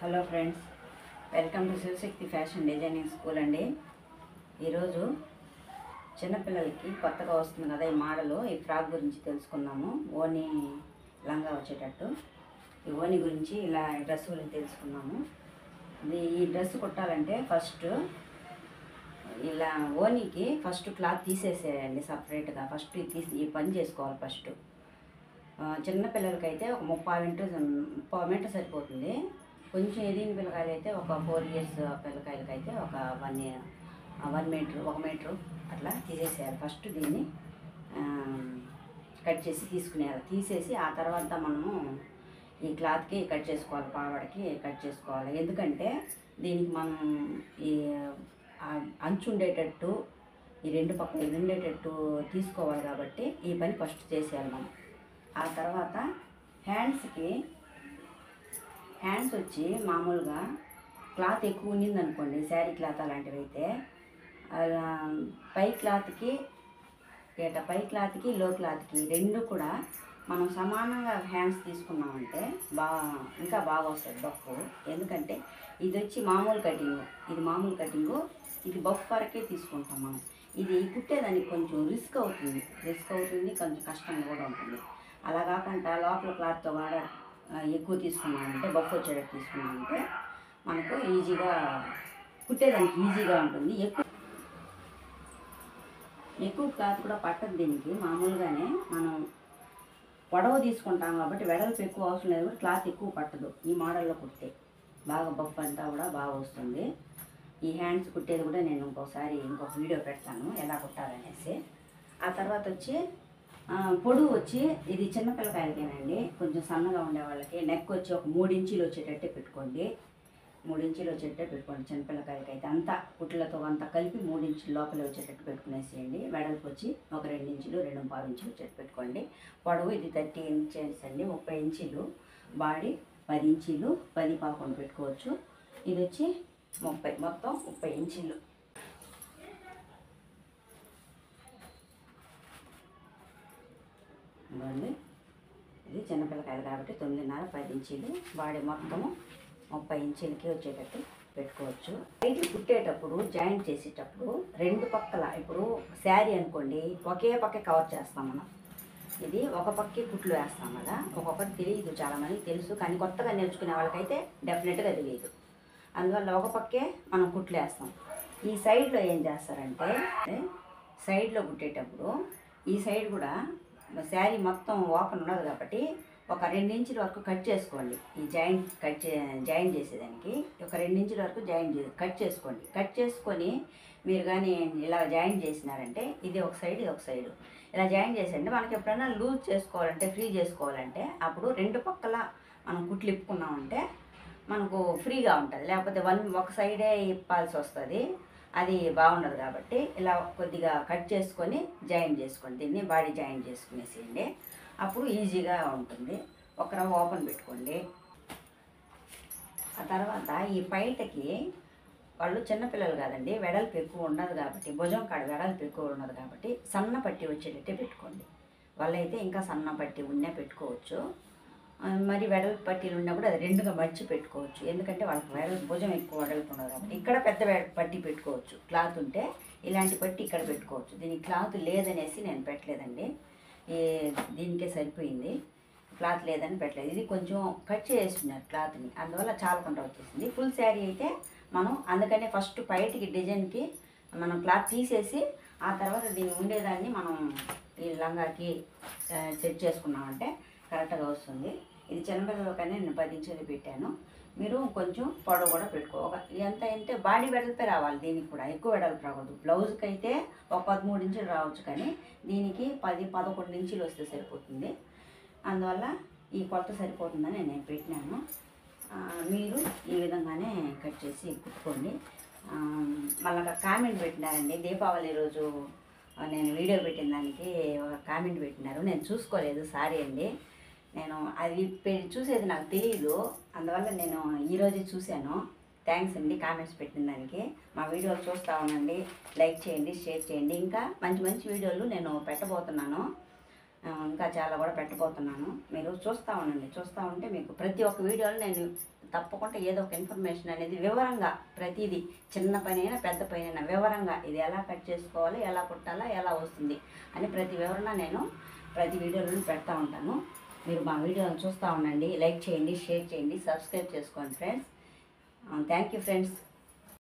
Hello friends, welcome to Shivashakti fashion designing school అండి. ఈరోజు చిన్నపిల్లలకి కొత్తగా వస్తుంది కదా ఈ మోడలు, ఈ ఫ్రాక్ గురించి తెలుసుకుందాము. ఓని లంగా వచ్చేటట్టు ఈ ఓని గురించి ఇలా డ్రెస్ గురించి తెలుసుకున్నాము. ఈ డ్రెస్ కుట్టాలంటే ఫస్ట్ ఇలా ఓనికి ఫస్ట్ క్లాత్ తీసేసేయండి సపరేట్గా. ఫస్ట్ ఈ పని చేసుకోవాలి. ఫస్ట్ చిన్నపిల్లలకైతే ఒక 30 మీటర్ సరిపోతుంది. కొంచెం ఎదిగిన పిల్లకాయలు అయితే ఒక 4 years పిల్లకాయలకి అయితే ఒక 1 మీటర్ అట్లా తీసేసేయాలి. ఫస్ట్ దీన్ని కట్ చేసి తీసుకునేయాలి. తీసేసి ఆ తర్వాత మనము ఈ క్లాత్కి కట్ చేసుకోవాలి, పావాడకి కట్ చేసుకోవాలి. ఎందుకంటే దీనికి మనం ఈ అంచు ఉండేటట్టు ఈ రెండు పక్కన ఉండేటట్టు తీసుకోవాలి కాబట్టి ఈ పని ఫస్ట్ చేసేయాలి మనం. ఆ తర్వాత హ్యాండ్స్ వచ్చి మామూలుగా క్లాత్ ఎక్కువ ఉన్నింది అనుకోండి, శారీ క్లాత్ అలాంటివి అయితే పై క్లాత్కి లో క్లాత్కి రెండు కూడా మనం సమానంగా హ్యాండ్స్ తీసుకున్నామంటే ఇంకా బాగా వస్తుంది బఫ్. ఎందుకంటే ఇది వచ్చి మామూలు కటింగు, ఇది బఫ్ వరకే తీసుకుంటాం మనం. ఇది కుట్టేదానికి కొంచెం రిస్క్ అవుతుంది, కొంచెం కష్టంగా కూడా ఉంటుంది. అలా కాకుండా లోపల క్లాత్తో కూడా ఎక్కువ తీసుకున్నామంటే, బఫ్ వచ్చేటట్టు తీసుకున్నామంటే మనకు ఈజీగా కుట్టేదానికి ఈజీగా ఉంటుంది. ఎక్కువ క్లాత్ కూడా పట్టదు దీనికి. మామూలుగానే మనం పొడవు తీసుకుంటాం కాబట్టి వెడల్పు ఎక్కువ అవసరం లేదు, కూడా క్లాత్ ఎక్కువ పట్టదు. ఈ మోడల్లో కుడితే బాగా బఫ్ అంతా కూడా బాగా వస్తుంది. ఈ హ్యాండ్స్ కుట్టేది కూడా నేను ఇంకొక వీడియో పెడతాను ఎలా కుట్టాలనేసి. ఆ తర్వాత వచ్చి పొడుగు వచ్చి ఇది చిన్నపిల్లకాయలకేనండి, కొంచెం సన్నగా ఉండే వాళ్ళకి నెక్ వచ్చి ఒక 3 ఇంచీలు వచ్చేటట్టే పెట్టుకోండి. 3 ఇంచీలు వచ్చేటట్టే పెట్టుకోండి. చిన్నపిల్లకాయలకి అయితే అంతా కుట్లతో అంతా కలిపి 3 ఇంచుల లోపల వచ్చేటట్టు పెట్టుకునేసేయండి. వెడల్పు వచ్చి ఒక 2 ఇంచులు 2.5 ఇంచులు వచ్చేటట్టు పెట్టుకోండి. పొడవు ఇది 30 inches అండి, 30 ఇంచీలు. బాడీ 10 ఇంచీలు, 10-11 పెట్టుకోవచ్చు. ఇది వచ్చి 30, మొత్తం 30 ఇంచీలు. ఇవ్వండి, ఇది చిన్నపిల్లకాయలు కాబట్టి 9.5-10 ఇంచీలు. బాడీ మొత్తము 30 ఇంచీలకి వచ్చేటట్టు పెట్టుకోవచ్చు. బయట కుట్టేటప్పుడు జాయింట్ చేసేటప్పుడు రెండు పక్కల, ఇప్పుడు శారీ అనుకోండి ఒకే పక్క కవర్ చేస్తాం మనం. ఇది ఒక పక్కే కుట్లు వేస్తాం కదా, ఒక్కొక్కటి తెలియదు, చాలామందికి తెలుసు, కానీ కొత్తగా నేర్చుకునే వాళ్ళకైతే డెఫినెట్గా తెలియదు. అందువల్ల ఒక పక్కే మనం కుట్లు వేస్తాం. ఈ సైడ్లో ఏం చేస్తారంటే, సైడ్లో కుట్టేటప్పుడు ఈ సైడ్ కూడా శారీ మొత్తం ఓపెన్ ఉండదు కాబట్టి ఒక 2 ఇంచుల వరకు కట్ చేసుకోండి. ఈ జాయింట్ చేసేదానికి ఒక 2 ఇంచుల వరకు కట్ చేసుకోండి. కట్ చేసుకొని మీరు కానీ ఇలా జాయింట్ చేసినారంటే ఇది ఒక సైడ్, ఇది ఒక సైడు, ఇలా జాయింట్ చేసేయండి. మనకి ఎప్పుడైనా లూజ్ చేసుకోవాలంటే, ఫ్రీ చేసుకోవాలంటే అప్పుడు రెండు పక్కల మనం కుట్లు ఇప్పుకున్నామంటే మనకు ఫ్రీగా ఉంటుంది. లేకపోతే ఒక సైడే ఇప్పాల్సి వస్తుంది, అది బాగుండదు. కాబట్టి ఇలా కొద్దిగా కట్ చేసుకొని జాయింట్ చేసుకోండి. దీన్ని బాడీ జాయింట్ చేసుకునేసేయండి, అప్పుడు ఈజీగా ఉంటుంది. ఒక రవ్వ ఓపెన్ పెట్టుకోండి. ఆ తర్వాత ఈ పైటకి వాళ్ళు చిన్నపిల్లలు కాదండి, వెడల్పు ఎక్కువ ఉండదు కాబట్టి, భుజం కాడ వెడల్పు ఎక్కువ ఉండదు కాబట్టి సన్న పట్టి వచ్చేటట్టే పెట్టుకోండి. వాళ్ళైతే ఇంకా సన్న పట్టి ఉన్నా పెట్టుకోవచ్చు, మరి వెడల్పు పట్టీలు ఉన్నా కూడా అది రెండుగా మర్చి పెట్టుకోవచ్చు. ఎందుకంటే వాళ్ళకి భుజం ఎక్కువ వెడల్పు ఉండదు కాబట్టి ఇక్కడ పెద్ద పట్టి పెట్టుకోవచ్చు. క్లాత్ ఉంటే ఇలాంటి పట్టి ఇక్కడ పెట్టుకోవచ్చు. దీనికి క్లాత్ లేదనేసి నేను పెట్టలేదండి, దీనికే సరిపోయింది. క్లాత్ లేదని పెట్టలేదు. ఇది కొంచెం కట్ చేస్తున్నారు క్లాత్ని, అందువల్ల చాలకుండా వచ్చేసింది. ఫుల్ శారీ అయితే మనం అందుకనే ఫస్ట్ పైటికి డిజైన్కి మనం క్లాత్ తీసేసి ఆ తర్వాత దీన్ని ఉండేదాన్ని మనం ఈ లంగాకి సెట్ చేసుకున్నామంటే కరెక్ట్గా వస్తుంది. ఇది చిన్నపిల్లలకనే నేను 10 ఇంచులు పెట్టాను. మీరు కొంచెం పొడవు కూడా ఎంత అంటే బాడీ వెడల్పే రావాలి. దీనికి కూడా ఎక్కువ వెడల్పు రాకూడదు. బ్లౌజ్కి అయితే ఒక 13 ఇంచులు రావచ్చు, కానీ దీనికి 10-11 ఇంచులు వస్తే సరిపోతుంది. అందువల్ల ఈ కొలత సరిపోతుందని నేను పెట్టినాను. మీరు ఈ విధంగానే కట్ చేసి కుట్టుకోండి. మళ్ళీ కామెంట్ పెట్టినారండి, దీపావళి రోజు నేను వీడియో పెట్టిన దానికి ఒక కామెంట్ పెట్టినారు, నేను చూసుకోలేదు, సారీ అండి. నేను అది చూసేది నాకు తెలియదు, అందువల్ల నేను ఈరోజే చూశాను. థ్యాంక్స్ అండి కామెంట్స్ పెట్టిన దానికి. మా వీడియోలు చూస్తూ ఉండండి, లైక్ చేయండి, షేర్ చేయండి. ఇంకా మంచి వీడియోలు నేను పెట్టబోతున్నాను, ఇంకా చాలా కూడా పెట్టబోతున్నాను. మీరు చూస్తూ ఉండండి. చూస్తూ ఉంటే మీకు ప్రతి ఒక్క వీడియోలో నేను తప్పకుండా ఏదో ఒక ఇన్ఫర్మేషన్ అనేది వివరంగా ప్రతిదీ చిన్న పని అయినా పెద్ద పని అయినా వివరంగా ఇది ఎలా కట్ చేసుకోవాలి, ఎలా కుట్టాలా, ఎలా వస్తుంది అని ప్రతి వివరణ నేను ప్రతి వీడియోలో పెడతా ఉంటాను. మీరు మా వీడియోని చూస్తూ ఉండండి. లైక్ చేయండి, షేర్ చేయండి, సబ్స్క్రైబ్ చేసుకోండి ఫ్రెండ్స్. Thank you friends.